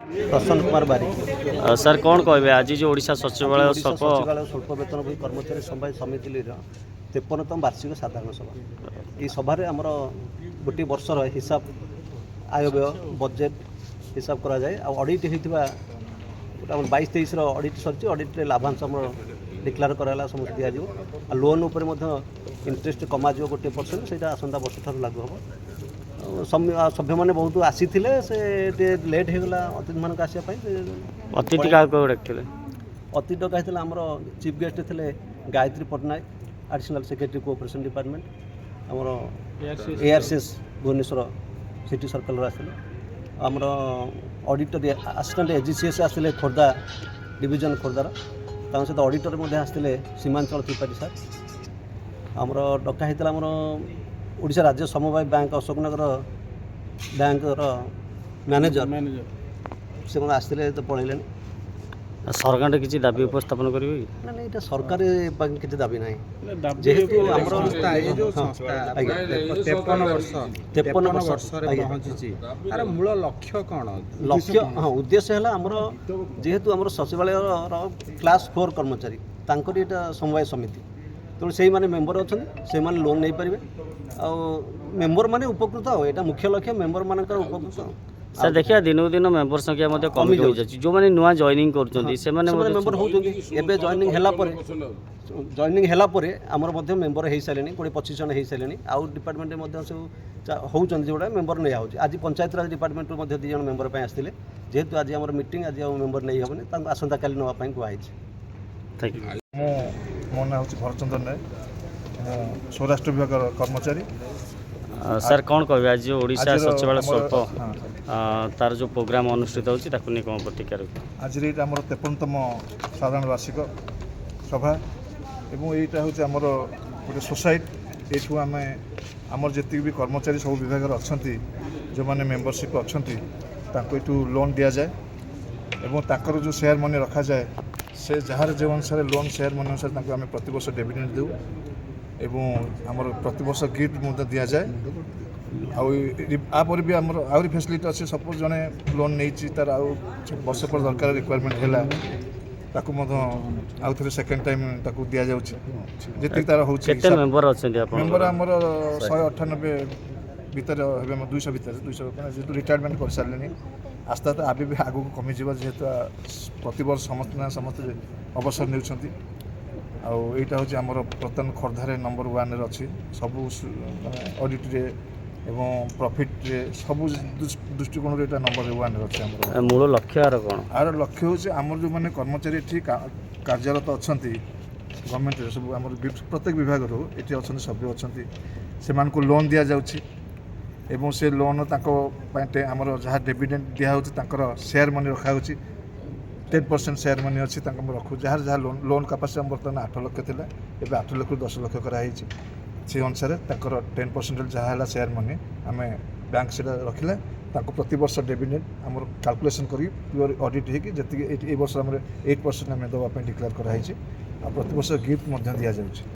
प्रसन्न कुमार बारिक। सर कौन कहे आज जो ओडिशा सचिवालय सचिवालय स्वल्प वेतन कर्मचारी समवाय समिति 53तम वार्षिक साधारण सभा। ये सभार आमर गोटे वर्षर हिसाब आय व्यय बजेट हिसाब करा जाए ऑडिट होता 22-23 ऑडिट सरी ऑडिट लाभांश आम डिक्लेयर कराला समस्त दिज्व लोन उपर इंटरेस्ट कम 1% से आसंता वर्ष ठार लागू हम सभ्य मैंने बहुत आसी से लेट होगला अतिथि मान आसपा अतिथि अतिथि डका आमर चीफ गेस्ट थे Gayatri Pattnaik additional secretary cooperation department आमर ARCS भुवनेश्वर सिटी सर्कल आसते आमर ऑडिटर असिस्टेंट AGCS आसते खोर्धा डिविजन खोर्धार सहित ऑडिटर आसते सीमांचल त्रिपाठी सार आमर डका होता आमर ओडिशा राज्य समवाय बैंक अशोकनगर बैंक मैनेजर से आसते तो पढ़े सरकार किसी दाबी उपस्थापन करेंगे ना नहीं ये सरकार किसी दाबी ना जेहेतु मूल लक्ष्य कौन लक्ष्य हाँ उद्देश्य है आमर जेहेतु आम सचिवालय क्लास 4 कर्मचारी तांकर ये समवाय समिति तेणु से मैंने मेम्बर अच्छा से लोन नहीं पारे आ मेम्बर मैंने उपकृत यहाँ मुख्य लक्ष्य मेम्बर मान उपकृत सर देखिए दिन दिन मेम्बर संख्या कमी जाए जो मैंने नुआ जॉइनिंग कर मेम्बर होती जॉइनिंग है आमर मेम्बर हो सारे 20-25 जन हो सारे आउ डिपार्टमेंट सब होती जोड़ा मेम्बर नहीं आऊँ आज पंचायत राज डिपार्टमेंट 2 जन मेम्बर आसते जेहेतु आज आम मीटिंग आज मेम्बर नहीं हेनी आसंता काली नापी कहुई। Thank you. मो ना हूँ भरचंद्र नायक सौराष्ट्र विभाग कर्मचारी। सर कौन कहे आज ओडिशा सचिवालय स्वल्प तार जो प्रोग्राम अनुष्ठित होची ताकू ने कौन प्रतिक्रिया रखी आज ये आमर 53तम साधारण वार्षिक सभा एवं यहाँ हूँ आमर गोटे सोसाइटी ये आम आमर जी भी कर्मचारी सब विभाग अच्छा जो मैंने मेम्बरशिप अच्छा यू लोन दि जाए एवं ताकर जो शेयर मनी रखा जाए से जार जो अनुसार लोन शेयर मनी अनुसार आम प्रत वर्ष डिविडेंड देऊ एवं आमर प्रत वर्ष गिफ्ट दि जाए आपर भी आमर आहरी फैसिलिटी अच्छे सपोज जड़े लोन नहीं तार आउ वर्ष पर दरकार रिक्वायरमेंट है आउ थे सेकेंड टाइम दि जाती तार हो मेम्बर आमर 198 भितर 200 भितर 200 जेहतु रिटायरमेंट कर सारे आस्ते आस्ते आगे भी आगू कमी जेहेतु प्रत वर्ष समस्त अवसर नहीं आईटा हूँ आमर बर्तमान खोर्धार नंबर 1 अच्छी सबू ऑडिट एवं प्रॉफिट रे सब दृष्टिकोण ये नंबर 1 अच्छे मूल लक्ष्य कौन आर लक्ष्य हूँ आमर जो मैंने कर्मचारी ये कार्यरत अच्छा गवर्नमेंट सब आम प्रत्येक विभाग ये अच्छा सभ्य अच्छा से लोन दि जाऊँगी एवं से लोन आमर जहाँ डिविडेंड दिखाई शेयर मनी रखा 10% शेयर मनी अच्छी रखू जहाँ जहाँ लोन कैपेसिटी बर्तमान 8 लाख थी एवं 8 लाख 10 लाख कराई से अनुसार 10% जहाँ शेयर मनी आम बैंक से रखिले प्रति वर्ष डिविडेंड आम कैलकुलेशन करी प्योर ऑडिट होगी जी वर्ष 8% आम देवाई डिक्लेयर कराई प्रति वर्ष गिफ्ट दि जाऊँगी।